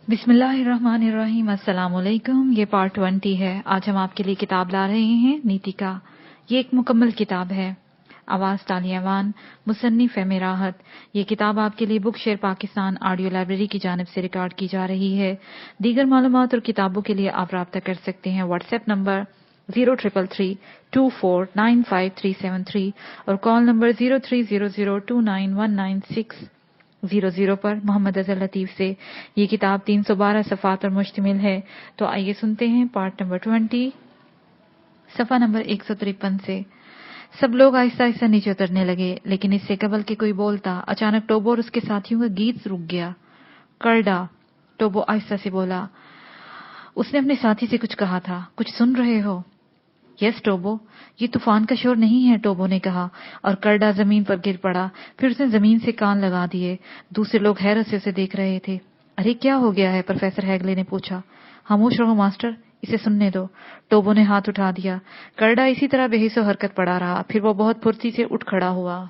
बिस्मिल्लाहिर्रहमानिर्रहीम। अस्सलाम वालेकुम। ये पार्ट 20 है। आज हम आपके लिए किताब ला रहे हैं नीति का। ये एक मुकम्मल किताब है। आवाज तालियावान, मुसन्निफ है मेराहत। ये किताब आपके लिए book share Pakistan audio library की जानिब से रिकॉर्ड की जा रही है। दीगर मालूमात और किताबों के लिए आप राब्ता कर सकते हैं व्हाट्सएप नंबर 0333249537 और कॉल नंबर 0300291960 पर मोहम्मद अजहर लतीफ से। ये किताब 312 सफ़ात पर मुश्तमिल है। तो आइए सुनते हैं पार्ट नंबर 20, सफ़ा नंबर 153 से। सब लोग आहिस्ता आहिस्ता नीचे उतरने लगे, लेकिन इससे कबल के कोई बोलता अचानक टोबो और उसके साथियों का गीत रुक गया। करडा, टोबो आहिस्ता से बोला। उसने अपने साथी से कुछ कहा था। कुछ सुन रहे हो? यस टोबो। ये तूफान का शोर नहीं है, टोबो ने कहा, और करडा जमीन पर गिर पड़ा। फिर उसने जमीन से कान लगा दिए। दूसरे लोग हैरत से उसे देख रहे थे। अरे क्या हो गया है? प्रोफेसर हैगले ने पूछा। खामोश रहो मास्टर, इसे सुनने दो। टोबो ने हाथ उठा दिया। करडा इसी तरह बेहिसो हरकत पड़ा रहा। फिर वो बहुत फुर्ती से उठ खड़ा हुआ।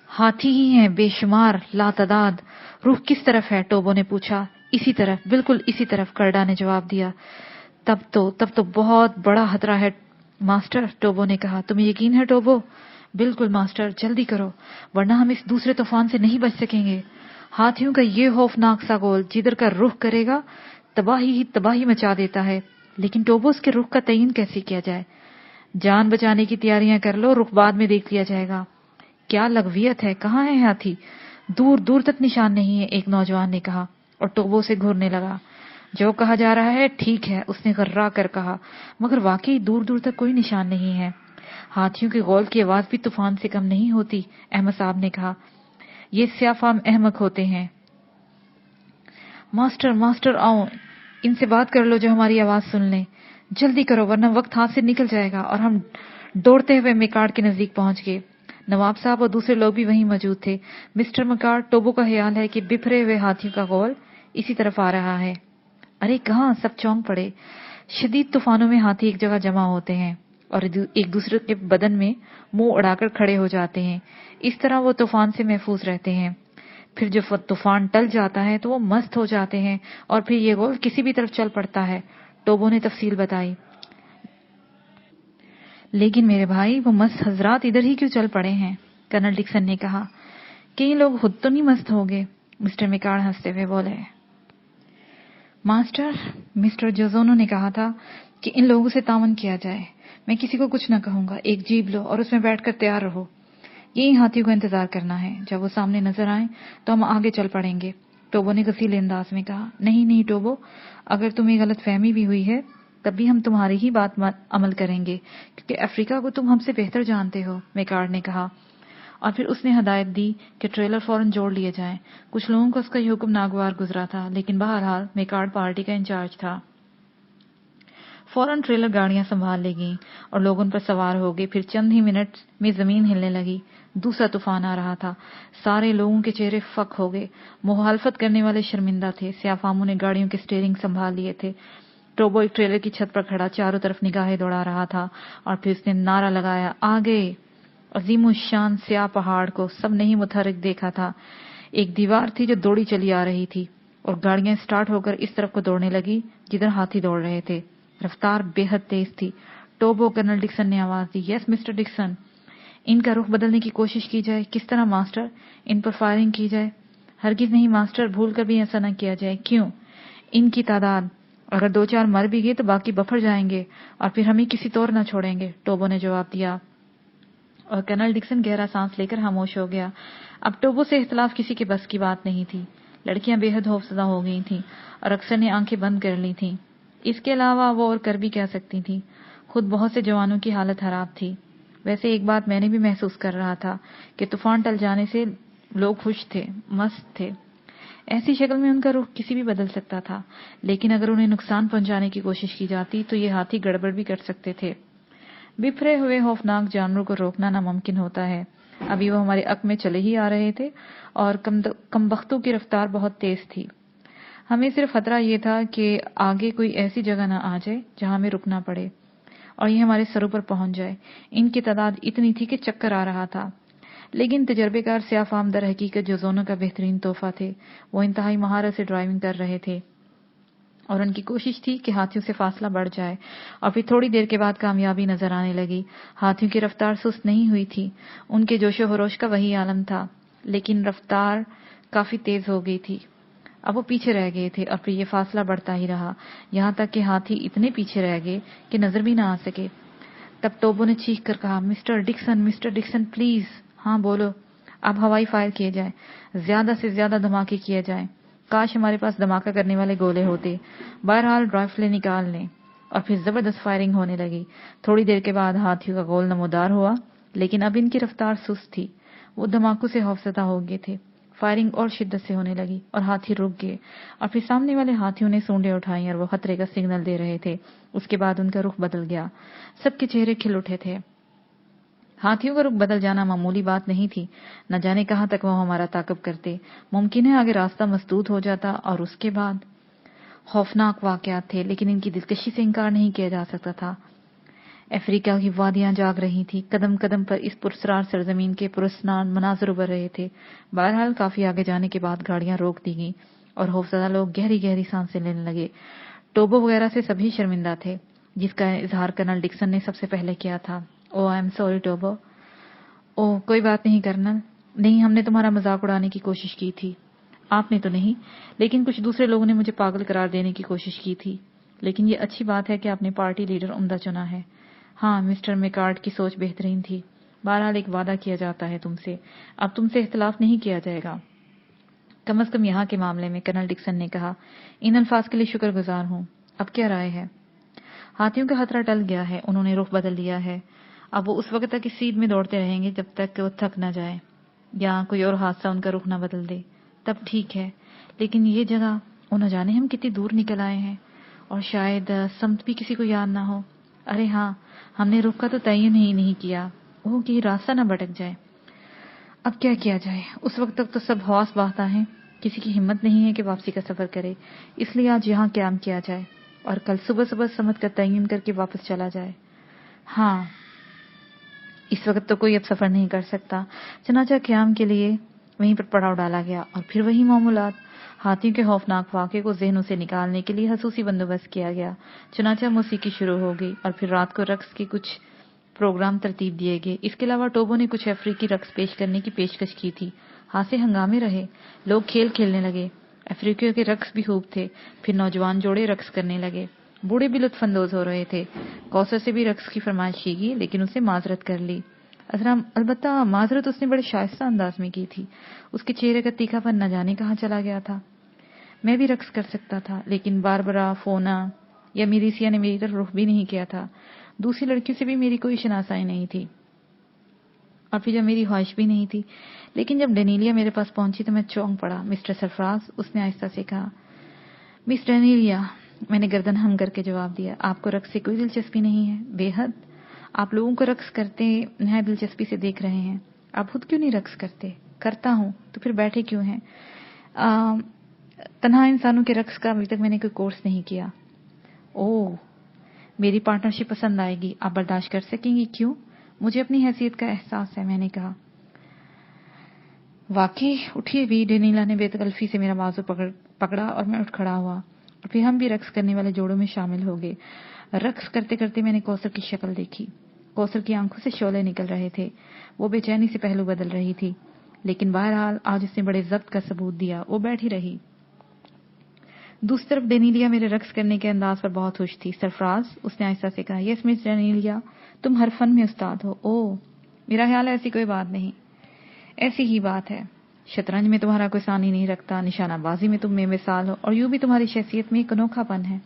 हाथी ही हैं बेशुमार, लातादाद। रुख किस तरफ है? टोबो ने पूछा। इसी तरफ, बिल्कुल इसी तरफ, करडा ने जवाब दिया। तब तो बहुत बड़ा खतरा है मास्टर, टोबो ने कहा। तुम्हें यकीन है टोबो? बिल्कुल मास्टर, जल्दी करो, वरना हम इस दूसरे तूफान से नहीं बच सकेंगे। हाथियों का ये खौफनाक सा गोल जिधर का रुख करेगा तबाही ही तबाही मचा देता है। लेकिन टोबो, उसके रुख का तयन कैसे किया जाए? जान बचाने की तैयारियां कर लो, रुख बाद में देख लिया जाएगा। क्या लगवियत है, कहाँ है हाथी? दूर दूर तक निशान नहीं है, एक नौजवान ने कहा, और टोबो से घूरने लगा। जो कहा जा रहा है ठीक है, उसने गर्रा कर कहा, मगर वाकई दूर दूर तक कोई निशान नहीं है। हाथियों के गौल की आवाज भी तूफान से कम नहीं होती, अहमद साहब ने कहा। ये स्याफाम अहमक होते हैं। मास्टर मास्टर आओ, इनसे बात कर लो जो हमारी आवाज सुन लें। जल्दी करो, वरना वक्त हाथ से निकल जाएगा। और हम दौड़ते हुए मेकार्ड के नजदीक पहुंच गए। नवाब साहब और दूसरे लोग भी वहीं मौजूद थे। मिस्टर मकार्ड, टोबो का ख्याल है कि बिफरे हुए हाथियों का गौल इसी तरफ आ रहा है। अरे कहाँ? सब चौंक पड़े। शदीद तूफानों में हाथी एक जगह जमा होते हैं और एक दूसरे के बदन में मुंह उड़ाकर खड़े हो जाते हैं। इस तरह वो तूफान से महफूज रहते हैं। फिर जब तूफान टल जाता है तो वो मस्त हो जाते हैं और फिर ये गोल किसी भी तरफ चल पड़ता है। टोबो ने तफसील बताई। लेकिन मेरे भाई, वो मस्त हजरात इधर ही क्यों चल पड़े हैं? कर्नल डिक्सन ने कहा। कई लोग खुद तो नहीं मस्त हो गए? मिस्टर मेकार्ड हंसते हुए बोले। मास्टर, मिस्टर जोजोनो ने कहा था कि इन लोगों से तावन किया जाए। मैं किसी को कुछ न कहूंगा। एक जीप लो और उसमें बैठकर तैयार रहो। यही हाथियों का इंतजार करना है। जब वो सामने नजर आए तो हम आगे चल पड़ेंगे। टोबो ने गसीले अंदाज में कहा। नहीं नहीं टोबो, अगर तुम्हें गलत फहमी भी हुई है तब भी हम तुम्हारी ही बात अमल करेंगे, क्योंकि अफ्रीका को तुम हमसे बेहतर जानते हो, मेकार्ड ने कहा। और फिर उसने हदायत दी कि ट्रेलर फौरन जोड़ लिए जाएं। कुछ लोगों को उसका ये हुक्म नागवार गुजरा था, लेकिन बहरहाल मेकार्ड पार्टी का इंचार्ज था। फौरन ट्रेलर गाड़ियां संभाल ली गईं और लोग उन पर सवार हो गए। फिर चंद ही मिनट में जमीन हिलने लगी। दूसरा तूफान आ रहा था। सारे लोगों के चेहरे फक हो गए। मुखालफत करने वाले शर्मिंदा थे। स्याफामों ने गाड़ियों के स्टीयरिंग संभाल लिए थे। टोबो एक ट्रेलर की छत पर खड़ा चारों तरफ निगाहें दौड़ा रहा था और फिर उसने नारा लगाया, आगे! अजीम शान स्या पहाड़ को सबने ही मुतहरिक देखा था। एक दीवार थी जो दौड़ी चली आ रही थी और गाड़ियां स्टार्ट होकर इस तरफ को दौड़ने लगी जिधर हाथी दौड़ रहे थे। रफ्तार बेहद तेज थी। टोबो, कर्नल डिक्सन ने आवाज दी। Yes mister Dixon. इनका रुख बदलने की कोशिश की जाए। किस तरह मास्टर? इन पर फायरिंग की जाए? हरगिज नहीं मास्टर, भूल कर भी ऐसा न किया जाए। क्यों? इनकी तादाद, अगर 2-4 मर भी गए तो बाकी बफर जाएंगे और फिर हमें किसी तौर न छोड़ेंगे, टोबो ने जवाब दिया। और कर्नल डिक्सन गहरा सांस लेकर खामोश हो गया। अब टोबो से इख्तलाफ किसी के बस की बात नहीं थी। लड़कियां बेहद खौफजदा हो गई थीं और अक्सर ने आंखें बंद कर ली थीं। इसके अलावा वो और कर भी क्या सकती थी। खुद बहुत से जवानों की हालत खराब थी। वैसे एक बात मैंने भी महसूस कर रहा था कि तूफान टल जाने से लोग खुश थे, मस्त थे। ऐसी शक्ल में उनका रुख किसी भी बदल सकता था, लेकिन अगर उन्हें नुकसान पहुंचाने की कोशिश की जाती तो ये हाथी गड़बड़ भी कर सकते थे। बिफरे हुए खौफनाक जानवरों को रोकना नामुमकिन होता है। अभी वो हमारे अक में चले ही आ रहे थे और कमबख्तों की रफ्तार बहुत तेज थी। हमें सिर्फ खतरा ये था कि आगे कोई ऐसी जगह न आ जाए जहां हमें रुकना पड़े और ये हमारे सरों पर पहुंच जाए। इनकी तादाद इतनी थी कि चक्कर आ रहा था। लेकिन तजर्बेकार सियाफाम दर हकीकत जो जोनों का बेहतरीन तोहफा थे। वो इंतहाई महारत से ड्राइविंग कर रहे थे और उनकी कोशिश थी कि हाथियों से फासला बढ़ जाए, और फिर थोड़ी देर के बाद कामयाबी नजर आने लगी। हाथियों की रफ्तार सुस्त नहीं हुई थी, उनके जोशो खरोश का वही आलम था, लेकिन रफ्तार काफी तेज हो गई थी। अब वो पीछे रह गए थे और फिर ये फासला बढ़ता ही रहा, यहां तक कि हाथी इतने पीछे रह गए कि नजर भी ना आ सके। तब टोबो ने चीख कर कहा, मिस्टर डिक्सन प्लीज। हाँ बोलो। अब हवाई फायर किए जाए, ज्यादा से ज्यादा धमाके किए जाएं। काश हमारे पास धमाका करने वाले गोले होते। बहरहाल राइफलें निकाल लें। और फिर जबरदस्त फायरिंग होने लगी। थोड़ी देर के बाद हाथियों का गोल नमोदार हुआ, लेकिन अब इनकी रफ्तार सुस्त थी। वो धमाकों से खौफजदा हो गए थे। फायरिंग और शिद्दत से होने लगी और हाथी रुक गए, और फिर सामने वाले हाथियों ने सूंडें उठाई और वो खतरे का सिग्नल दे रहे थे। उसके बाद उनका रुख बदल गया, सबके चेहरे खिल उठे थे। हाथियों का रुख बदल जाना मामूली बात नहीं थी। न जाने कहां तक वो हमारा ताक़ब करते। मुमकिन है आगे रास्ता मसदूद हो जाता, और उसके बाद खौफनाक वाकयात थे, लेकिन इनकी दिलकशी से इनकार नहीं किया जा सकता था। अफ्रीका की वादियां जाग रही थी, कदम कदम पर इस पुरस्कार सरजमीन के पुरस्नार मनाजर उभर रहे थे। बहरहाल काफी आगे जाने के बाद गाड़ियां रोक दी गईं और खौफजदा लोग गहरी गहरी सांसें लेने लगे। टोबो वगैरह से सभी शर्मिंदा थे, जिसका इजहार कर्नल डिक्सन ने सबसे पहले किया था। ओ आई एम सॉरी टोबो। ओह कोई बात नहीं कर्नल। नहीं, हमने तुम्हारा मजाक उड़ाने की कोशिश की थी। आपने तो नहीं, लेकिन कुछ दूसरे लोगों ने मुझे पागल करार देने की कोशिश की थी। लेकिन ये अच्छी बात है कि आपने पार्टी लीडर उम्दा चुना है। हाँ, मिस्टर मैकार्ड की सोच बेहतरीन थी। बहरहाल एक वादा किया जाता है तुमसे, अब तुमसे इख्तिलाफ नहीं किया जाएगा, कम से कम यहाँ के मामले में, कर्नल डिक्सन ने कहा। इन अल्फाज के लिए शुक्रगुजार हूँ। अब क्या राय है? हाथियों का खतरा टल गया है, उन्होंने रुख बदल लिया है। अब वो उस वक्त तक इस सीध में दौड़ते रहेंगे जब तक कि वो थक न जाए या कोई और हादसा उनका रुख न बदल दे। तब ठीक है, लेकिन ये जगह, वो न जाने हम कितनी दूर निकल आए हैं, और शायद समत भी किसी को याद ना हो। अरे हाँ, हमने रुख का तो तयन ही नहीं किया, वो कि रास्ता न भटक जाए। अब क्या किया जाए? उस वक्त तक तो सब हवास बहता है, किसी की हिम्मत नहीं है कि वापसी का सफर करे। इसलिए आज यहाँ क्याम किया जाए और कल सुबह सुबह समत का तयन करके वापस चला जाए। हाँ, इस वक्त तो कोई अब सफर नहीं कर सकता। चनाचा क्याम के लिए वहीं पर पड़ाव डाला गया, और फिर वही मामूलात। हाथियों के खौफनाक वाक़े को ज़हनों से निकालने के लिए हसूसी बंदोबस्त किया गया। चनाचा मौसीकी शुरू हो गई, और फिर रात को रक्स के कुछ प्रोग्राम तरतीब दिए गए। इसके अलावा टोबो ने कुछ अफ्रीकी रक्स पेश करने की पेशकश की थी। हासे हंगामे रहे, लोग खेल खेलने लगे। अफ्रीकियों के रक्स भी खूब थे। फिर नौजवान जोड़े रक्स करने लगे, बूढ़े भी लुत्फ अंदोज हो रहे थे। कौसर से भी रक्स की फरमाइश की गई, लेकिन उसे माजरत कर ली। अलबत्ता माजरत उसने बड़े शाइस्ता अंदाज में की थी। उसके चेहरे का तीखापन न जाने कहाँ चला गया था। मैं भी रक्स कर सकता था, लेकिन बारबरा, फोना या मिरीसिया ने मेरी तरफ रुख भी नहीं किया था। दूसरी लड़कियों से भी मेरी कोई शनासाई नहीं थी, और फिर जब मेरी ख्वाहिश भी नहीं थी। लेकिन जब डेनीलिया मेरे पास पहुंची तो मैं चौंक पड़ा। मिस्टर सरफराज, उसने आहिस्ता से कहा। मिस डेनीलिया, मैंने गर्दन हम करके जवाब दिया, आपको रक्स से कोई दिलचस्पी नहीं है? बेहद। आप लोगों को रक्स करते नहायत दिलचस्पी से देख रहे हैं। आप खुद क्यों नहीं रक्स करते? करता हूं, तो फिर बैठे क्यों हैं? तन्हा इंसानों के रक्स का अभी तक मैंने कोई कोर्स नहीं किया। ओह, मेरी पार्टनरशिप पसंद आएगी, आप बर्दाश्त कर सकेंगी? क्यों? मुझे अपनी हैसियत का एहसास है, मैंने कहा। वाकई? उठिए भी। डेनीला ने बेतकल्फी से मेरा बाजू पकड़ा और मैं उठ खड़ा हुआ, और फिर हम भी रक्स करने वाले जोड़ों में शामिल हो गए। रक्स करते करते मैंने कौसर की शक्ल देखी। कौसर की आंखों से शोले निकल रहे थे, वो बेचैनी से पहलू बदल रही थी। लेकिन बहरहाल आज उसने बड़े जब्त का सबूत दिया, वो बैठी रही। दूसरी तरफ डेनीलिया मेरे रक्स करने के अंदाज पर बहुत खुश थी। सरफराज, उसने आहिस्ता से कहा। यस मिस डेनीलिया, तुम हर फन में उस्ताद हो। ओह, मेरा ख्याल है ऐसी कोई बात नहीं। ऐसी ही बात है। शतरंज में तुम्हारा कोई सानी नहीं रखता, निशानाबाजी में तुम में मिसाल हो, और यूं भी तुम्हारी शख्सियत में एक अनोखापन है।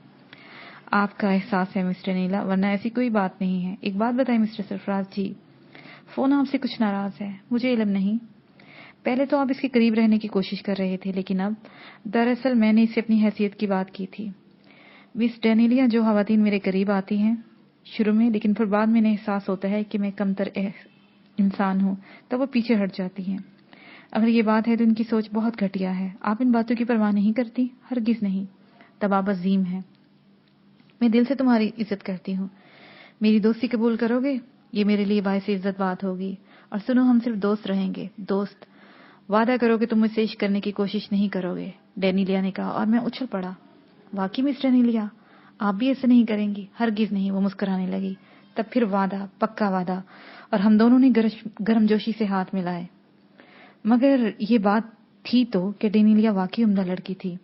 आपका एहसास है मिस्टर नीला, वरना ऐसी कोई बात नहीं है। एक बात बताएं मिस्टर सरफराज जी, फोन आपसे कुछ नाराज है? मुझे इल्म नहीं। पहले तो आप इसके करीब रहने की कोशिश कर रहे थे, लेकिन अब दरअसल मैंने इससे अपनी हैसियत की बात की थी। मिस डेनीलिया, जो खवातीन मेरे करीब आती हैं शुरू में, लेकिन फिर बाद में एहसास होता है कि मैं कमतर इंसान हूं, तब वो पीछे हट जाती हैं। अगर ये बात है तो इनकी सोच बहुत घटिया है। आप इन बातों की परवाह नहीं करती? हरगिज नहीं। तब आप अजीम हैं। मैं दिल से तुम्हारी इज्जत करती हूँ। मेरी दोस्ती कबूल करोगे? ये मेरे लिए बायसे इज्जत बात होगी। और सुनो, हम सिर्फ दोस्त रहेंगे। दोस्त? वादा करो कि तुम मुझसे इश्क करने की कोशिश नहीं करोगे, डेनिलिया ने कहा, और मैं उछल पड़ा। वाकई मिस डेनिलिया, आप भी ऐसे नहीं करेंगी? हरगिज नहीं, वो मुस्कुराने लगी। तब फिर वादा, पक्का वादा। और हम दोनों ने गर्मजोशी से हाथ मिलाए। मगर ये बात थी तो कि डेनिलिया वाकई उम्दा लड़की थी।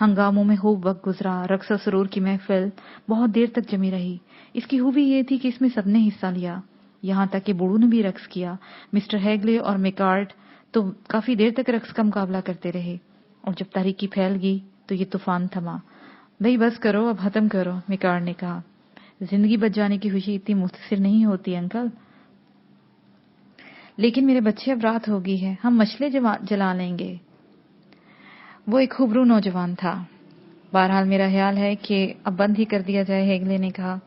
हंगामों में खूब वक्त गुजरा। रक्स और सुरूर की महफिल बहुत देर तक जमी रही। इसकी खूबी ये थी कि इसमें सबने हिस्सा लिया, यहाँ तक कि बूढ़ू ने भी रक्स किया। मिस्टर हैगले और मेकार्ट तो काफी देर तक रक्स का मुकाबला करते रहे, और जब तारीकी फैल गई तो ये तूफान थमा। भाई बस करो, अब खत्म करो, मेकार्ट ने कहा। जिंदगी बच जाने की खुशी इतनी मुख्तसर नहीं होती अंकल। लेकिन मेरे बच्चे, अब रात हो गई है, हम मशले जला लेंगे। वो एक खूबरू नौजवान था। बहरहाल मेरा ख्याल है कि अब बंद ही कर दिया जाए, हेगले ने कहा।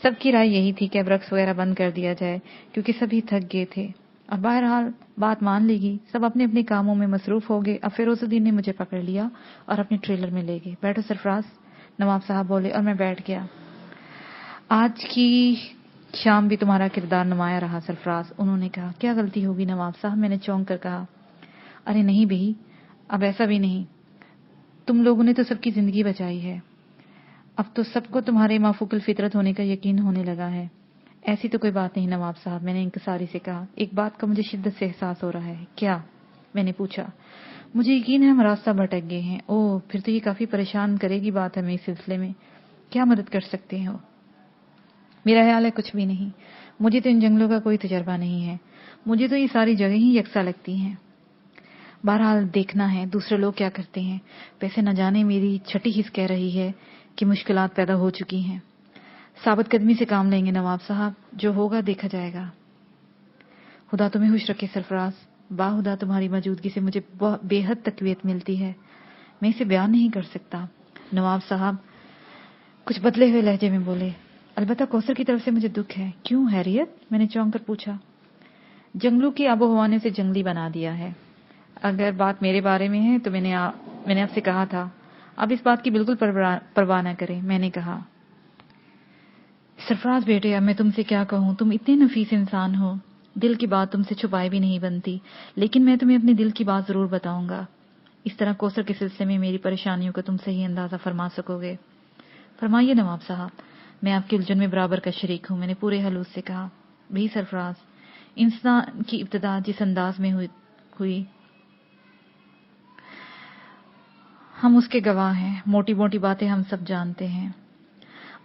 सबकी राय यही थी कि अब रक्स वगैरह बंद कर दिया जाए, क्योंकि सभी थक गए थे। और बहरहाल बात मान ली गई। सब अपने अपने कामों में मसरूफ हो गए। अब फिरोजुद्दीन ने मुझे पकड़ लिया और अपने ट्रेलर में ले गए। बैठो सरफराज, नवाब साहब बोले, और मैं बैठ गया। आज की शाम भी तुम्हारा किरदार नुमाया रहा सरफराज, उन्होंने कहा। क्या गलती होगी नवाब साहब, मैंने चौंक कर कहा। अरे नहीं बही, अब ऐसा भी नहीं। तुम लोगों ने तो सबकी जिंदगी बचाई है। अब तो सबको तुम्हारे माफूकुल फितरत होने का यकीन होने लगा है। ऐसी तो कोई बात नहीं नवाब साहब, मैंने इंकसारी से कहा। एक बात का मुझे शिद्दत से एहसास हो रहा है। क्या? मैंने पूछा। मुझे यकीन है हम रास्ता भटक गए हैं। ओह, फिर तो ये काफी परेशान करेगी बात हमें इस सिलसिले में। क्या मदद कर सकते हो? मेरा ख्याल है कुछ भी नहीं। मुझे तो इन जंगलों का कोई तजर्बा नहीं है। मुझे तो ये सारी जगह ही यकसा लगती हैं। बहरहाल देखना है दूसरे लोग क्या करते हैं। वैसे न जाने मेरी छठी हिस्स कह रही है कि मुश्किलात पैदा हो चुकी हैं। साबित कदमी से काम लेंगे नवाब साहब, जो होगा देखा जाएगा। खुदा तुम्हें खुश रखे सरफराज। बाहुदा तुम्हारी मौजूदगी से मुझे बेहद तकवीत मिलती है। मैं इसे बयान नहीं कर सकता। नवाब साहब कुछ बदले हुए लहजे में बोले। अलबत्ता कौसर की तरफ से मुझे दुख है। क्यों हैरियत? मैंने चौंक कर पूछा। जंगलों की आबो हवा ने उसे जंगली बना दिया है। अगर बात मेरे बारे में है तो मैंने आपसे कहा था, अब इस बात की बिल्कुल परवाह न करें, मैंने कहा। सरफराज बेटे, अब मैं तुमसे क्या कहूं, तुम इतने नफीस इंसान हो। दिल की बात तुमसे छुपाए भी नहीं बनती, लेकिन मैं तुम्हें अपने दिल की बात जरूर बताऊंगा। इस तरह कौसर के सिलसिले में मेरी परेशानियों का तुम सही अंदाजा फरमा सकोगे। फरमाइए नवाब साहब, मैं आपकी उलझन में बराबर का शरीक हूं, मैंने पूरे हलूस से कहा। भी सरफराज, इंसान की इब्तिदा जिस अंदाज में हुई हम उसके गवाह हैं। मोटी मोटी बातें हम सब जानते हैं।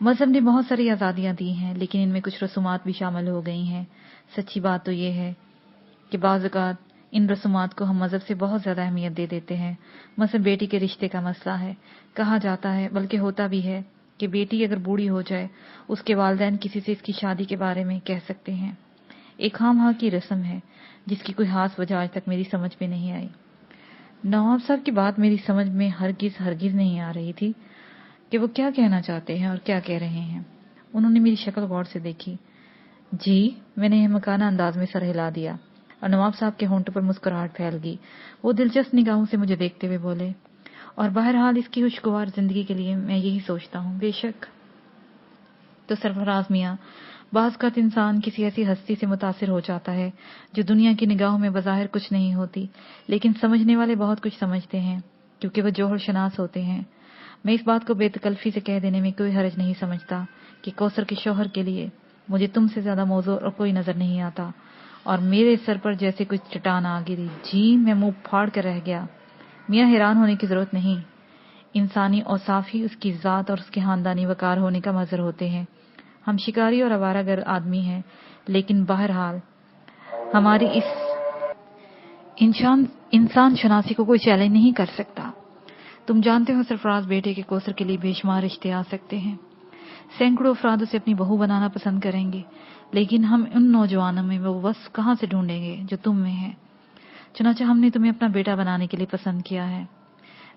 मजहब ने बहुत सारी आजादियां दी हैं, लेकिन इनमें कुछ रसूमात भी शामिल हो गई हैं। सच्ची बात तो ये है कि बाज़ औक़ात इन रसूमात को हम मजहब से बहुत ज्यादा अहमियत दे देते हैं। मसलन बेटी के रिश्ते का मसला है। कहा जाता है, बल्कि होता भी है, कि बेटी अगर बूढ़ी हो जाए, उसके वालिदैन किसी से इसकी शादी के बारे में कह सकते हैं। एक खामखा की रस्म है जिसकी कोई खास वजह आज तक मेरी समझ में नहीं आई। नवाब साहब की बात मेरी समझ में हरगिज नहीं आ रही थी कि वो क्या कहना चाहते हैं और क्या कह रहे हैं। उन्होंने मेरी शक्ल गौर से देखी। जी, मैंने अहमकाना अंदाज में सर हिला दिया और नवाब साहब के होंठों पर मुस्कुराहट फैल गई। वो दिलचस्प निगाहों से मुझे देखते हुए बोले, और बहरहाल इसकी खुशगवार जिंदगी के लिए मैं यही सोचता हूँ। बेशक। तो सरफराज मियाँ, बाज़ इंसान किसी ऐसी हस्ती से मुतासिर हो जाता है जो दुनिया की निगाहों में बज़ाहिर कुछ नहीं होती, लेकिन समझने वाले बहुत कुछ समझते हैं, क्योंकि वो जौहर शनास होते हैं। मैं इस बात को बेतकल्फी से कह देने में कोई हर्ज नहीं समझता कि कौसर के शौहर के लिए मुझे तुमसे ज्यादा मौजू और कोई नजर नहीं आता, और मेरे सर पर जैसे कुछ चट्टान आ गिरी। जी, मैं मुंह फाड़ कर रह गया। मियाँ, हैरान होने की जरूरत नहीं। इंसानी औसाफ ही उसकी जात और उसके खानदानी वकार होने का मजहर होते हैं। हम शिकारी और आवारागर आदमी हैं, लेकिन बहरहाल हमारी इस इंसान शनासी को कोई चैलेंज नहीं कर सकता। तुम जानते हो सरफराज बेटे के कौसर के लिए बेशुमार रिश्ते आ सकते हैं। सैकड़ों अफराद उसे अपनी बहू बनाना पसंद करेंगे, लेकिन हम उन नौजवानों में वो वस कहां से ढूंढेंगे जो तुम में है। चुनाचा हमने तुम्हें अपना बेटा बनाने के लिए पसंद किया है।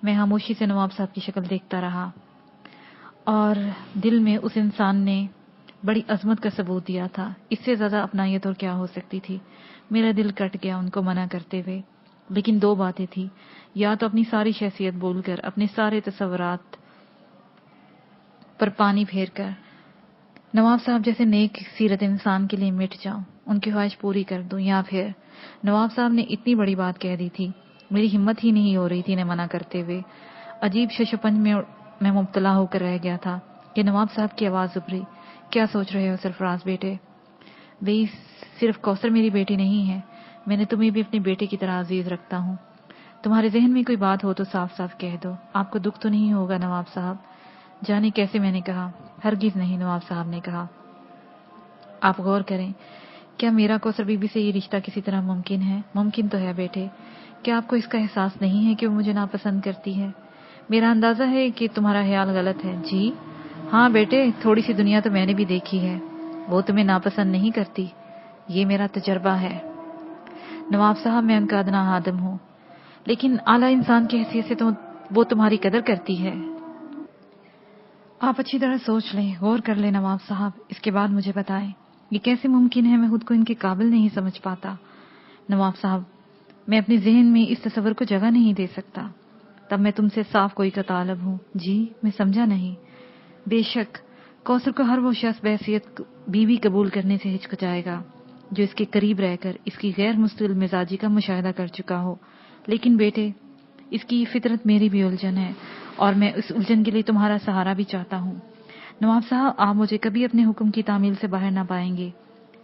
मैं खामोशी से नवाब साहब की शक्ल देखता रहा, और दिल में उस इंसान ने बड़ी अजमत का सबूत दिया था। इससे ज्यादा अपनायत और क्या हो सकती थी। मेरा दिल कट गया उनको मना करते हुए, लेकिन दो बातें थी। या तो अपनी सारी शख्सियत बोलकर, अपने सारे तसव्वुरात पर पानी फेर कर نواب صاحب جیسے نیک سیرت انسان کے لیے مٹ جاؤں، ان کی خواہش پوری کر دوں، یا پھر نواب صاحب نے اتنی بڑی بات کہہ دی تھی، میری ہمت ہی نہیں ہو رہی تھی انہیں منع کرتے ہوئے۔ عجیب ششپنج میں مبتلا ہو کر رہ گیا تھا کہ نواب صاحب کی آواز ابھری، کیا سوچ رہے ہو سرفراز بیٹے؟ بھئی صرف کوثر میری بیٹی نہیں ہے، میں نے تمہیں بھی اپنی بیٹی کی طرح عزیز رکھتا ہوں۔ تمہارے ذہن میں کوئی بات ہو تو صاف صاف کہہ دو، آپ کو دکھ تو نہیں ہوگا نواب صاحب؟ جانے کیسے میں نے کہا، ہرگز نہیں نواب صاحب نے کہا۔ آپ غور کریں، کیا میرا کوثر بی بی سے یہ رشتہ کسی طرح ممکن ہے؟ ممکن تو ہے بیٹے، کیا آپ کو اس کا احساس نہیں ہے کہ وہ مجھے ناپسند کرتی ہے؟ میرا اندازہ ہے کہ تمہارا خیال غلط ہے۔ جی ہاں بیٹے، تھوڑی سی دنیا تو میں نے بھی دیکھی ہے، وہ تمہیں ناپسند نہیں کرتی، یہ میرا تجربہ ہے۔ نواب صاحب میں ان کا ادنا آدم ہوں، لیکن اعلیٰ انسان کی حیثیت سے تو وہ تمہاری قدر کرتی ہے۔ آپ اچھی طرح سوچ لیں، غور کر لیں نواب صاحب، اس کے بعد مجھے بتائیں یہ کیسے ممکن ہے؟ میں خود کو ان کے قابل نہیں سمجھ پاتا۔ نواب صاحب، میں اپنے ذہن میں اس تصور کو جگہ نہیں دے سکتا، تب میں تم سے صاف کوئی کا طالب ہوں۔ جی میں سمجھا نہیں۔ بے شک کوثر کو ہر وہ شخص بحیثیت بیوی قبول کرنے سے ہچکچائے گا جو اس کے قریب رہ کر اس کی غیر مستقل مزاجی کا مشاہدہ کر چکا ہو، لیکن بیٹے اس کی فطرت میری بھی الجھن ہے، اور میں اس الجھن کے لیے تمہارا سہارا بھی چاہتا ہوں۔ نواب صاحب، آپ مجھے کبھی اپنے حکم کی تعمیل سے باہر نہ پائیں گے،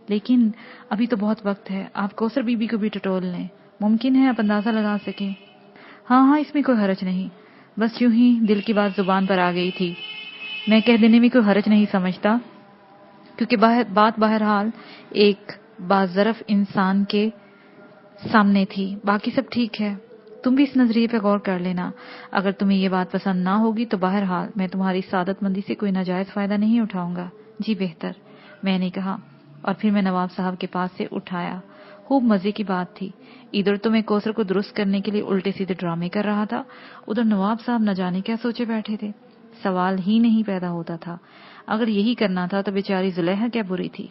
لیکن ابھی تو بہت وقت ہے، آپ کوثر بی بی کو بھی ٹٹول لیں، ممکن ہے آپ اندازہ لگا سکیں۔ ہاں اس میں کوئی حرج نہیں، بس یوں ہی دل کی بات زبان پر آ گئی تھی، میں کہہ دینے میں کوئی حرج نہیں سمجھتا، کیونکہ بات بہرحال ایک باظرف انسان کے سامنے تھی، باقی سب ٹھیک ہے۔ تم بھی اس نظریے پہ غور کر لینا، اگر تمہیں یہ بات پسند نہ ہوگی تو بہرحال میں تمہاری سعادت مندی سے کوئی ناجائز فائدہ نہیں اٹھاؤں گا۔ جی بہتر، میں نے کہا، اور پھر میں نواب صاحب کے پاس سے اٹھایا۔ خوب مزے کی بات تھی، ادھر تو میں کوثر کو درست کرنے کے لیے الٹے سیدھے ڈرامے کر رہا تھا، ادھر نواب صاحب نہ جانے کیا سوچے بیٹھے تھے، سوال ہی نہیں پیدا ہوتا تھا۔ اگر یہی کرنا تھا تو بیچاری زلیخا کیا بری تھی،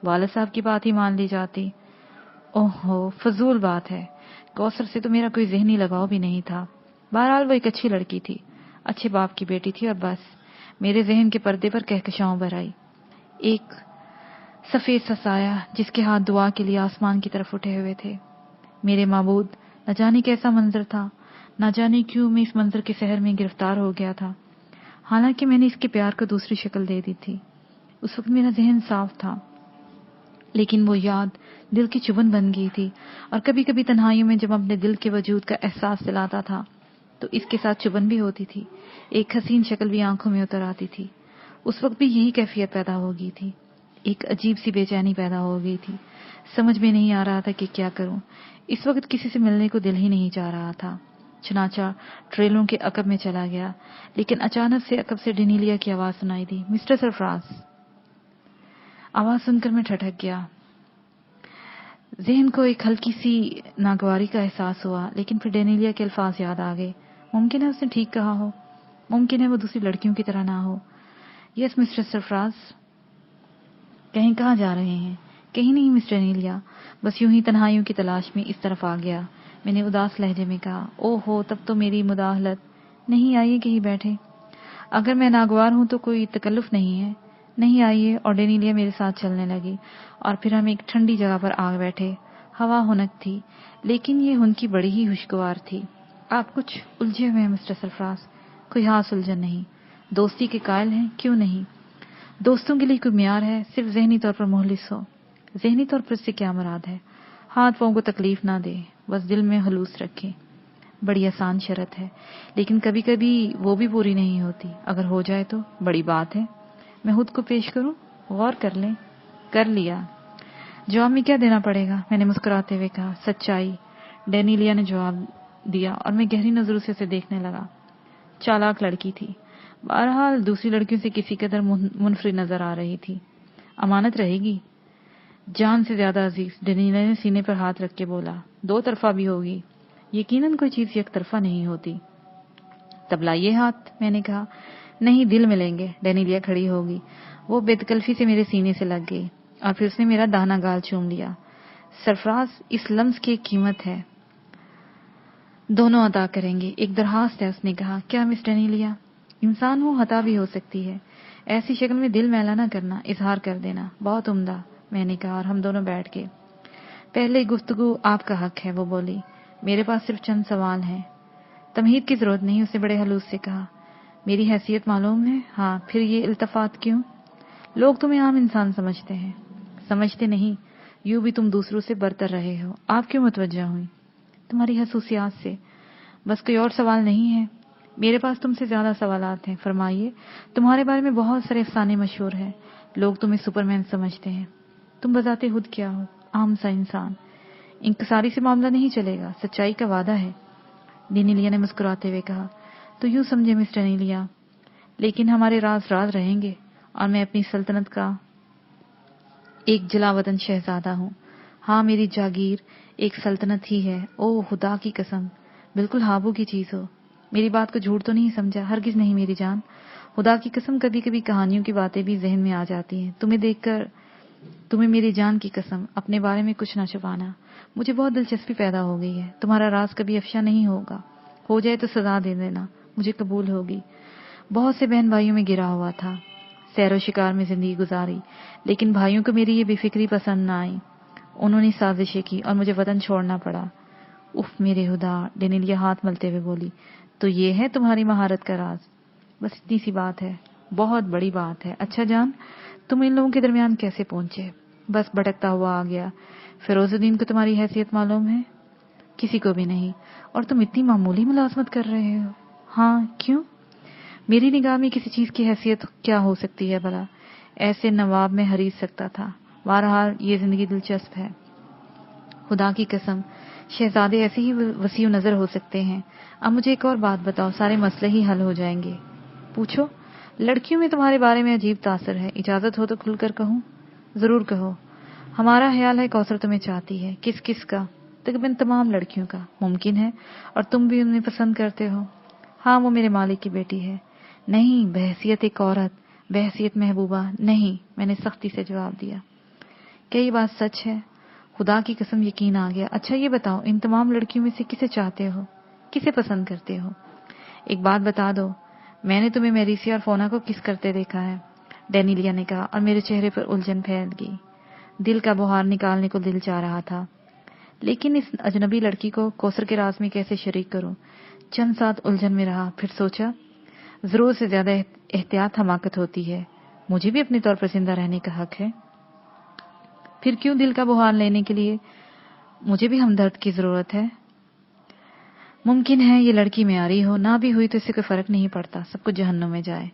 والد صاحب کی بات ہی مان لی جاتی۔ اوہو فضول بات ہے، کوثر سے تو میرا کوئی ذہنی لگاؤ بھی نہیں تھا، بہرحال وہ ایک اچھی لڑکی تھی، اچھے باپ کی بیٹی تھی، اور بس میرے ذہن کے پردے پر کہکشاؤں بھر آئی ایک سفید سا سایہ جس کے ہاتھ دعا کے لیے آسمان کی طرف اٹھے ہوئے تھے۔ میرے معبود، نہ جانے کیسا منظر تھا، نہ جانے کیوں میں اس منظر کے سحر میں گرفتار ہو گیا تھا، حالانکہ میں نے اس کے پیار کو دوسری شکل دے دی تھی۔ اس وقت میرا ذہن صاف تھا، لیکن وہ یاد دل کی چبھن بن گئی تھی، اور کبھی کبھی تنہائیوں میں جب اپنے دل کے وجود کا احساس دلاتا تھا تو اس کے ساتھ چبھن بھی ہوتی تھی، ایک حسین شکل بھی آنکھوں میں اتر آتی تھی۔ اس وقت بھی یہی کیفیت پیدا ہو گئی تھی، ایک عجیب سی بے چینی پیدا ہو گئی تھی، سمجھ میں نہیں آ رہا تھا کہ کیا کروں۔ اس وقت کسی سے ملنے کو دل ہی نہیں چاہ رہا تھا، چنانچہ ٹریلوں کے عقب میں چلا گیا، لیکن اچانک سے عقب سے ڈینیلیا کی آواز سنائی دی، مسٹر سرفراز۔ آواز سن کر میں ٹھٹک گیا، ذہن کو ایک ہلکی سی ناگواری کا احساس ہوا، لیکن پھر ڈینیلیا کے الفاظ یاد آ گئے، ممکن ہے اس نے ٹھیک کہا ہو، ممکن ہے وہ دوسری لڑکیوں کی طرح نہ ہو۔ یس مسٹر سرفراز۔ کہیں کہاں جا رہے ہیں؟ کہیں نہیں مسٹر ڈینیلیا، بس یوں ہی تنہائیوں کی تلاش میں اس طرف آ گیا، میں نے اداس لہجے میں کہا۔ او ہو، تب تو میری مداخلت نہیں، آئیے کہیں بیٹھے، اگر میں ناگوار ہوں تو کوئی تکلف نہیں ہے، نہیں آئیے۔ اور ڈینیلیا میرے ساتھ چلنے لگی، اور پھر ہم ایک ٹھنڈی جگہ پر آ بیٹھے۔ ہوا ہنک تھی، لیکن یہ ہنکی بڑی ہی خوشگوار تھی۔ آپ کچھ الجھے ہوئے ہیں مسٹر سرفراز؟ کوئی خاص الجھن نہیں، دوستی کے قائل ہیں، کیوں نہیں؟ دوستوں کے لیے کوئی معیار ہے؟ صرف ذہنی طور پر مخلص ہو۔ ذہنی طور پر اس سے کیا مراد ہے؟ ہاتھ پاؤں کو تکلیف نہ دے، بس دل میں خلوص رکھے۔ بڑی آسان شرط ہے، لیکن کبھی کبھی وہ بھی پوری نہیں ہوتی، اگر ہو جائے تو بڑی بات ہے۔ میں خود کو پیش کروں؟ غور کر لیں۔ کر لیا۔ جواب میں کیا دینا پڑے گا؟ میں نے مسکراتے ہوئے کہا، سچائی۔ ڈینیلیا نے جواب دیا، اور میں گہری نظروں سے اسے دیکھنے لگا۔ چالاک لڑکی تھی، بہرحال دوسری لڑکیوں سے کسی قدر منفرد نظر آ رہی تھی۔ امانت رہے گی؟ جان سے زیادہ عزیز، ڈینیلیا نے سینے پر ہاتھ رکھ کے بولا۔ دو طرفہ بھی ہوگی، یقیناً کوئی چیز یک طرفہ نہیں ہوتی۔ تب لائیے ہاتھ، میں نے کہا۔ نہیں، دل ملیں گے۔ ڈینیلیا کھڑی ہوگی، وہ بے تکلفی سے میرے سینے سے لگ گئی، اور پھر اس نے میرا داہنا گال چوم لیا۔ سرفراز، اس لمس کی ایک قیمت ہے، دونوں ادا کریں گے، ایک درخواست ہے، اس نے کہا۔ کیا مس ڈینیلیا؟ انسان ہو، خطا بھی ہو سکتی ہے، ایسی شکل میں دل میلا نہ کرنا، اظہار کر دینا۔ بہت عمدہ، میں نے کہا، اور ہم دونوں بیٹھ گئے۔ پہلے گفتگو آپ کا حق ہے، وہ بولی۔ میرے پاس صرف چند سوال ہیں۔ تمہید کی ضرورت نہیں، اس نے بڑے خلوص سے کہا۔ میری حیثیت معلوم ہے؟ ہاں۔ پھر یہ التفات کیوں؟ لوگ تمہیں عام انسان سمجھتے ہیں۔ سمجھتے نہیں، یوں بھی تم دوسروں سے برتر رہے ہو۔ آپ کیوں متوجہ ہوئی؟ تمہاری خصوصیات سے۔ بس کوئی اور سوال نہیں ہے؟ میرے پاس تم سے زیادہ سوالات ہیں، فرمائیے۔ تمہارے بارے میں بہت سارے افسانے مشہور ہیں، لوگ تمہیں سپرمین سمجھتے ہیں۔ تم بذات خود کیا ہو؟ عام سا انسان۔ انکساری سے معاملہ نہیں چلے گا، سچائی کا وعدہ ہے، ڈینیلیا نے مسکراتے ہوئے کہا۔ تو یوں سمجھے مس ڈینیلیا، لیکن ہمارے راز راز رہیں گے، اور میں اپنی سلطنت کا ایک جلا وطن شہزادہ ہوں۔ ہاں، میری جاگیر ایک سلطنت ہی ہے۔ او خدا کی قسم، بالکل ہابو کی چیز ہو۔ میری بات کو جھوٹ تو نہیں سمجھا؟ ہرگز نہیں میری جان، خدا کی قسم کبھی کبھی کہانیوں کی باتیں بھی ذہن میں آ جاتی ہیں۔ تمہیں دیکھ کر، تمہیں میری جان کی قسم اپنے بارے میں کچھ نہ چھپانا، مجھے بہت دلچسپی پیدا ہو گئی ہے۔ تمہارا راز کبھی افشا نہیں ہوگا، ہو جائے تو سزا دے دینا، مجھے قبول ہوگی۔ بہت سے بہن بھائیوں میں گرا ہوا تھا، سیر و شکار میں زندگی گزاری، لیکن بھائیوں کو میری یہ بے فکری پسند نہ آئی۔ انہوں نے سازشیں کی اور مجھے وطن چھوڑنا پڑا۔ اف میرے خدا، ڈینیلیا ہاتھ ملتے ہوئے بولی۔ تو یہ ہے تمہاری مہارت کا راز؟ بس اتنی سی بات ہے، بہت بڑی بات ہے۔ اچھا جان، تم ان لوگوں کے درمیان کیسے پہنچے؟ بس بھٹکتا ہوا آ گیا۔ فیروز الدین کو تمہاری حیثیت معلوم ہے؟ کسی کو بھی نہیں۔ اور تم اتنی معمولی ملازمت کر رہے ہو؟ ہاں، کیوں؟ میری نگاہ میں کسی چیز کی حیثیت کیا ہو سکتی ہے بھلا؟ ایسے نواب میں خرید سکتا تھا۔ بہرحال یہ زندگی دلچسپ ہے۔ خدا کی قسم، شہزادے ایسے ہی وسیع نظر ہو سکتے ہیں۔ اب مجھے ایک اور بات بتاؤ، سارے مسئلے ہی حل ہو جائیں گے۔ پوچھو۔ لڑکیوں میں تمہارے بارے میں عجیب تاثر ہے، اجازت ہو تو کھل کر کہوں؟ ضرور کہو۔ ہمارا خیال ہے کوثر تمہیں چاہتی ہے۔ کس کس کا؟ تقریباً تمام لڑکیوں کا۔ ممکن ہے؟ اور تم بھی انہیں پسند کرتے ہو؟ ہاں، وہ میرے مالک کی بیٹی ہے۔ نہیں، بحیثیت ایک عورت، بحیثیت محبوبہ نہیں، میں نے سختی سے جواب دیا۔ کیا یہ بات سچ ہے؟ خدا کی قسم یقین آ گیا۔ اچھا یہ بتاؤ، ان تمام لڑکیوں میں سے کسے چاہتے ہو، کسے پسند کرتے ہو؟ ایک بات بتا دو، میں نے تمہیں میریسیا اور فونا کو کس کرتے دیکھا ہے، ڈینیلیا نے کہا، اور میرے چہرے پر الجھن پھیل گئی۔ دل کا بخار نکالنے کو دل چاہ رہا تھا، لیکن اس اجنبی لڑکی کو کوثر کے راز میں کیسے شریک کروں؟ چند ساتھ الجھن میں رہا، پھر سوچا ضرور سے زیادہ احتیاط حماقت ہوتی ہے، مجھے بھی اپنے طور پر زندہ رہنے کا حق ہے۔ پھر کیوں دل کا بخار لینے کے لیے مجھے بھی ہمدرد کی ضرورت ہے؟ ممکن ہے یہ لڑکی معیاری ہو، نہ بھی ہوئی تو اس سے کوئی فرق نہیں پڑتا، سب کچھ جہنم میں جائے۔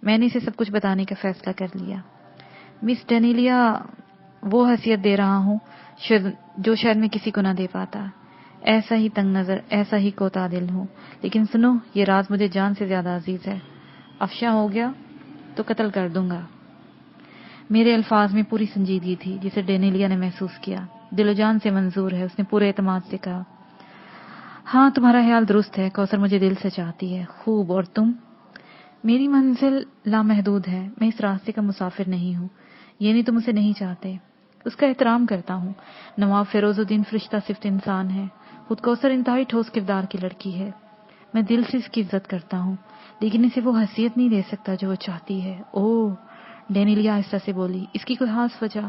میں نے اسے سب کچھ بتانے کا فیصلہ کر لیا۔ مس ڈینیلیا، وہ حیثیت دے رہا ہوں جو شاید میں کسی کو نہ دے پاتا۔ ایسا ہی تنگ نظر، ایسا ہی کوتا دل ہوں، لیکن سنو، یہ راز مجھے جان سے زیادہ عزیز ہے۔ افشا ہو گیا تو قتل کر دوں گا۔ میرے الفاظ میں پوری سنجیدگی تھی، جسے ڈینیلیا نے محسوس کیا۔ دل و جان سے منظور ہے، اس نے پورے اعتماد سے کہا۔ ہاں، تمہارا خیال درست ہے، کوثر مجھے دل سے چاہتی ہے۔ خوب، اور تم؟ میری منزل لامحدود ہے، میں اس راستے کا مسافر نہیں ہوں، یہ نہیں تم اسے نہیں چاہتے، اس کا احترام کرتا ہوں۔ نواب فیروز الدین فرشتہ صفت انسان ہے، خود کوثر انتہائی ٹھوس کردار کی لڑکی ہے، میں دل سے اس کی عزت کرتا ہوں، لیکن اسے وہ حیثیت نہیں دے سکتا جو وہ چاہتی ہے۔ اوہ، ڈینیلیا آہستہ سے بولی، اس کی کوئی خاص وجہ؟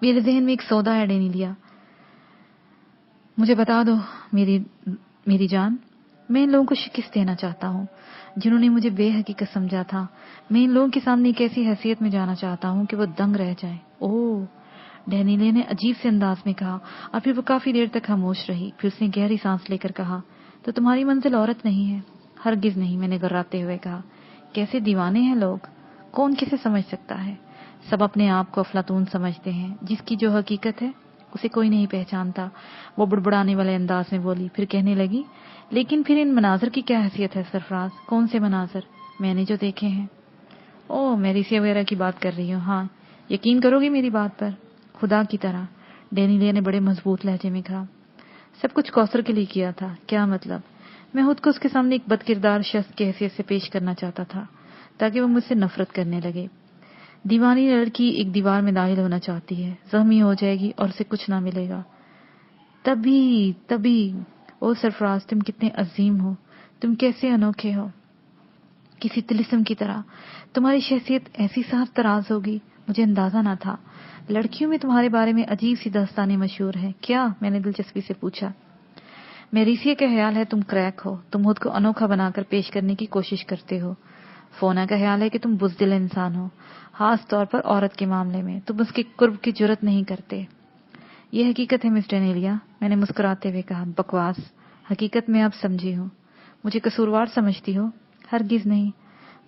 میرے ذہن میں ایک سودا ہے ڈینیلیا، مجھے بتا دو میری جان۔ میں ان لوگوں کو شکست دینا چاہتا ہوں جنہوں نے مجھے بے حقیقت سمجھا تھا۔ میں ان لوگوں کے سامنے ایک ایسی حیثیت میں جانا چاہتا ہوں کہ وہ دنگ رہ جائیں۔ اوہ، ڈینیلیا نے عجیب سے انداز میں کہا، اور پھر وہ کافی دیر تک خاموش رہی۔ پھر اس نے گہری سانس لے کر کہا، تو تمہاری منزل عورت نہیں ہے؟ ہرگز نہیں، میں نے گھراتے ہوئے کہا۔ کیسے دیوانے ہیں لوگ، کون کسے سمجھ سکتا ہے؟ سب اپنے آپ کو افلاطون سمجھتے ہیں، جس کی جو حقیقت ہے اسے کوئی نہیں پہچانتا۔ وہ بڑبڑانے والے انداز میں بولی، پھر کہنے لگی، لیکن پھر ان مناظر کی کیا حیثیت ہے سرفراز؟ کون سے مناظر؟ میں نے جو دیکھے ہیں۔ اوہ، میریسیا وغیرہ کی بات کر رہی ہوں؟ ہاں، یقین کرو گی میری بات پر؟ خدا کی طرح، ڈینیلیا نے بڑے مضبوط لہجے میں کہا۔ سب کچھ کوثر کے لیے کیا تھا؟ کیا مطلب؟ میں خود کو اس کے سامنے ایک بد کردار شخص کی حیثیت سے پیش کرنا چاہتا تھا تاکہ وہ مجھ سے نفرت کرنے لگے۔ دیوانی لڑکی ایک دیوار میں داخل ہونا چاہتی ہے، زخمی ہو جائے گی اور اسے کچھ نہ ملے گا۔ تبھی او سرفراز، تم کتنے عظیم ہو، تم کیسے انوکھے ہو۔ کسی तिलिस्म की तरह। तुम्हारी शख्सियत ऐसी साफ तराज होगी, मुझे अंदाजा ना था। लड़कियों में तुम्हारे बारे में अजीब सी दास्तानें मशहूर हैं। क्या? मैंने दिलचस्पी से पूछा। मेरिसिया का ख्याल है तुम क्रैक हो, तुम खुद को अनोखा बनाकर पेश करने की कोशिश करते हो। फोना का ख्याल है कि तुम बुज़दिल इंसान हो, खास तौर पर औरत के मामले में तुम उसके कुर्ब की जुर्रत नहीं करते। ये हकीकत है मिस डेनेलिया, मैंने मुस्कुराते हुए कहा। बकवास, हकीकत में आप समझी हो। मुझे कसूरवार समझती हो? हरगिज नहीं,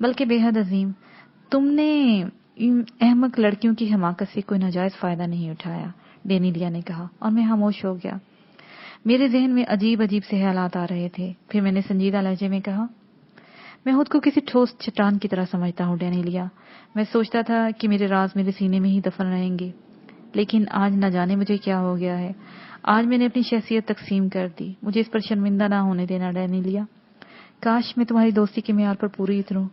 बल्कि बेहद अजीम। तुमने इन अहमक लड़कियों की हमाकत से कोई नाजायज फायदा नहीं उठाया, डेनेलिया ने कहा, और मैं खामोश हो गया। मेरे जहन में अजीब अजीब से ख्यालात आ रहे थे। फिर मैंने संजीदा लहजे में कहा, मैं खुद को किसी ठोस चट्टान की तरह समझता हूँ डेनेलिया। मैं सोचता था कि मेरे राज मेरे सीने में ही दफन रहेंगे, लेकिन आज न जाने मुझे क्या हो गया है। आज मैंने अपनी शख्सियत तकसीम कर दी। मुझे इस पर शर्मिंदा ना होने देना डेनेलिया। काश मैं तुम्हारी दोस्ती के मेयार पर पूरी उतरूं,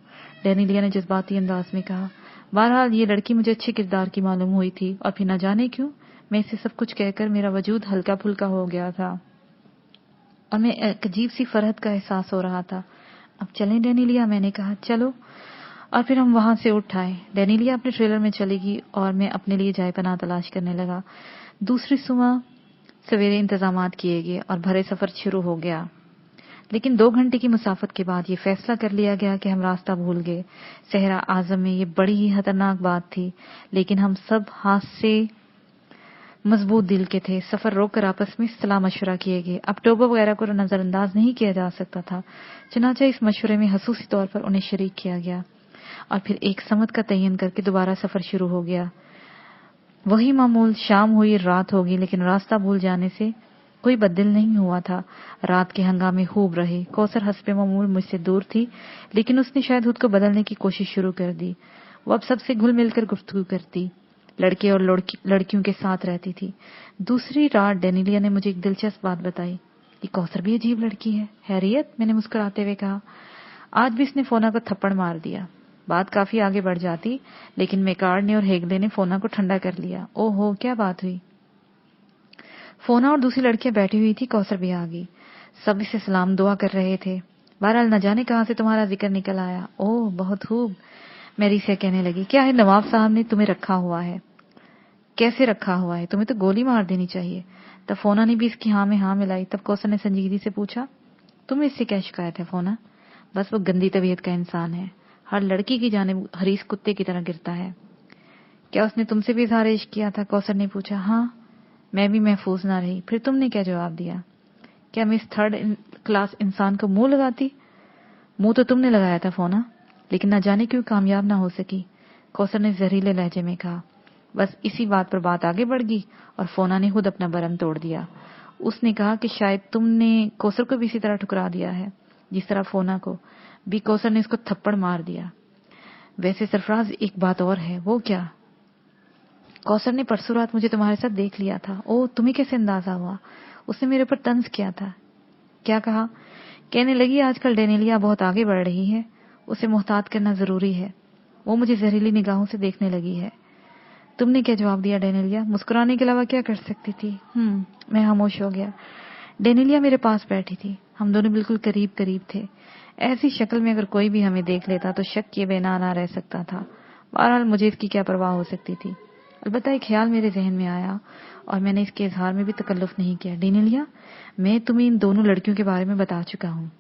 डेनेलिया ने जज्बाती अंदाज में कहा। बहरहाल ये लड़की मुझे अच्छे किरदार की मालूम हुई थी, और फिर न जाने क्यों मैं इसे सब कुछ कहकर मेरा वजूद हल्का फुल्का हो गया था और मैं एक अजीब सी फरहत का एहसास हो रहा था। अब चलें डेनेलिया, मैंने कहा। चलो। और फिर हम वहां से उठ आए। डेनेलिया अपने ट्रेलर में चली गई और मैं अपने लिए जाए पनाह तलाश करने लगा। दूसरी सुबह सवेरे इंतजामात किए गए और भरे सफर शुरू हो गया। लेकिन 2 घंटे की मुसाफत के बाद ये फैसला कर लिया गया कि हम रास्ता भूल गए। सहरा आजम में ये बड़ी ही खतरनाक बात थी, लेकिन हम सब हाथ से मजबूत दिल के थे। सफर रोक कर आपस में सलाह मशवरा किए गए। अब टोबा वगैरह को नजरअंदाज नहीं किया जा सकता था, चनाचा इस मशवरे में खसूसी तौर पर उन्हें शरीक किया गया और फिर एक समत का तयन करके दोबारा सफर शुरू हो गया। वही मामूल, शाम हुई, रात होगी, लेकिन रास्ता भूल जाने से कोई बदल नहीं हुआ था। रात के हंगामे खूब रहे। कौसर हस्बे मामूल मुझसे दूर थी, लेकिन उसने शायद खुद को बदलने की कोशिश शुरू कर दी। वो अब सबसे घुल मिलकर गुफ्तगू करती, लड़के और लड़कियों के साथ रहती थी। दूसरी रात डेनेलिया ने मुझे एक दिलचस्प बात बताई। ये कौसर भी अजीब लड़की है। हैरियत, मैंने मुस्कुराते हुए कहा। आज भी इसने फोना को थप्पड़ मार दिया। बात काफी आगे बढ़ जाती, लेकिन मेकार्ड ने और हेगले ने फोना को ठंडा कर लिया। ओहो, क्या बात हुई? फोना और दूसरी लड़कियां बैठी हुई थी। कौसर भी आ गई। सब इसे सलाम दुआ कर रहे थे। बहरहाल न जाने कहां से तुम्हारा जिक्र निकल आया। ओह, बहुत खूब, मेरिसिया कहने लगी। क्या है, नवाब साहब ने तुम्हें रखा हुआ है? कैसे रखा हुआ है? तुम्हें तो गोली मार देनी चाहिए। तब फोना ने भी इसकी हाँ में हाँ मिलाई। तब कौसर ने संजीदगी से पूछा, तुम्हें इससे क्या शिकायत है फोना? बस वो गंदी तबीयत का इंसान है, हर लड़की की जानिब हरीस कुत्ते की तरह गिरता है। क्या उसने तुमसे भी इजहार इश्क किया था? कौसर ने पूछा। हाँ। मैं भी महफूज ना रही। फिर तुमने क्या जवाब दिया? क्या मैं इस 3rd क्लास इंसान को मुंह लगाती? मुंह तो तुमने लगाया था फोना, लेकिन न जाने क्यों कामयाब ना हो सकी, कौसर ने जहरीले लहजे में कहा। बस इसी बात पर बात आगे बढ़ गई और फोना ने खुद अपना बरम तोड़ दिया। उसने कहा कि शायद तुमने कौसर को भी इसी तरह ठुकरा दिया है जिस तरह फोना को भी कौसर ने इसको थप्पड़ मार दिया। वैसे सरफराज, एक बात और है। वो क्या? कौसर ने परसों रात मुझे तुम्हारे साथ देख लिया था। ओह, तुम्हें कैसे अंदाजा हुआ? उसने मेरे ऊपर तंज किया था। क्या कहा? कहने लगी आजकल डेनेलिया बहुत आगे बढ़ रही है, उसे मुहतात करना जरूरी है। वो मुझे जहरीली निगाहों से देखने लगी है। तुमने क्या जवाब दिया डेनेलिया? मुस्कुराने के अलावा क्या कर सकती थी? मैं खामोश हो गया। डेनेलिया मेरे पास बैठी थी। हम दोनों बिल्कुल करीब करीब थे। ऐसी शक्ल में अगर कोई भी हमें देख लेता तो शक किए बिना ना रह सकता था। बहरहाल मुझे इसकी क्या परवाह हो सकती थी। अलबत्ता एक ख्याल मेरे जहन में आया और मैंने इसके इजहार में भी तकल्लुफ नहीं किया। डेनेलिया, मैं तुम्हें इन दोनों लड़कियों के बारे में बता चुका हूँ।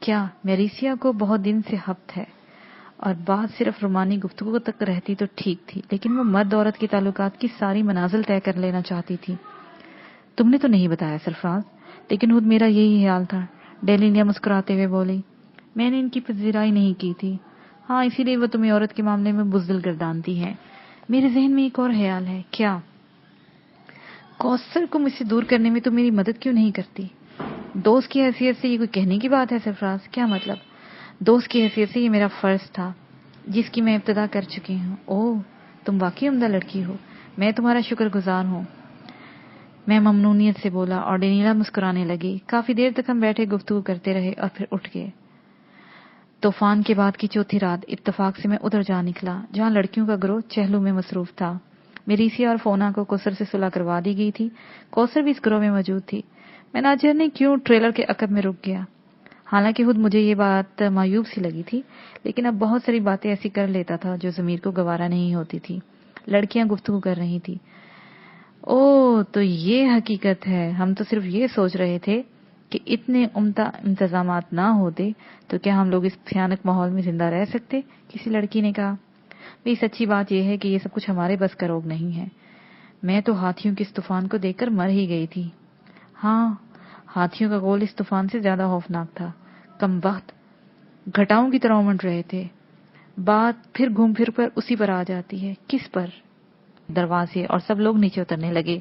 क्या? मेरिसिया को बहुत दिन से हफ्त है और बात सिर्फ रोमानी गुफ्तगू तक रहती तो ठीक थी, लेकिन वो मर्द औरत के ताल्लुकात की सारी मनाजिल तय कर लेना चाहती थी। तुमने तो नहीं बताया सरफराज, लेकिन खुद मेरा यही ख्याल था। डेनेलिया मुस्कुराते हुए बोली। मैंने इनकी पजीराई नहीं की थी। हाँ, इसीलिए वो तुम्हें औरत के मामले में बुज़दिल गर्दानती है। मेरे जहन में एक और ख्याल है। क्या? कौसर को मुझसे दूर करने में तुम मेरी मदद क्यों नहीं करती? दोस्त की हैसियत से ये कोई कहने की बात है सरफराज? क्या मतलब? दोस्त की हैसियत से ये मेरा फर्ज था जिसकी मैं इब्तिदा कर चुकी हूँ। ओह, तुम वाकई उम्दा लड़की हो। मैं तुम्हारा शुक्रगुजार हूँ, मैं ममनूनियत से बोला और डेनिला मुस्कुराने लगी। काफी देर तक हम बैठे गुफ्तगू करते रहे और फिर उठ गए। तूफान के बाद की चौथी रात इत्तफाक से मैं उधर जा निकला जहां लड़कियों का ग्रोह चहलू में मसरूफ था। मेरिसिया और फोना को कौसर से सुलह करवा दी गई थी। कौसर भी इस ग्रोह में मौजूद थी। मैं ना जाने क्यों ट्रेलर के अकब में रुक गया। حالانکہ خود مجھے یہ بات مایوب سی لگی تھی، لیکن اب بہت ساری باتیں ایسی کر لیتا تھا جو ضمیر کو گوارا نہیں ہوتی تھی۔ لڑکیاں گفتگو کر رہی تھی۔ او تو یہ حقیقت ہے، ہم تو صرف یہ سوچ رہے تھے کہ اتنے عمدہ انتظامات نہ ہوتے تو کیا ہم لوگ اس بھیانک ماحول میں زندہ رہ سکتے، کسی لڑکی نے کہا۔ بھئی سچی بات یہ ہے کہ یہ سب کچھ ہمارے بس کا روگ نہیں ہے۔ میں تو ہاتھیوں کے اس طوفان کو دیکھ کر مر ہی گئی تھی۔ ہاں، ہاتھیوں کا گول اس طوفان سے زیادہ خوفناک تھا۔ کم وقت گھٹاؤں کی طرح امنڈ رہے تھے۔ بات پھر گھوم پھر کر اسی پر آ جاتی ہے، کس پر؟ دروازے، اور سب لوگ نیچے اترنے لگے۔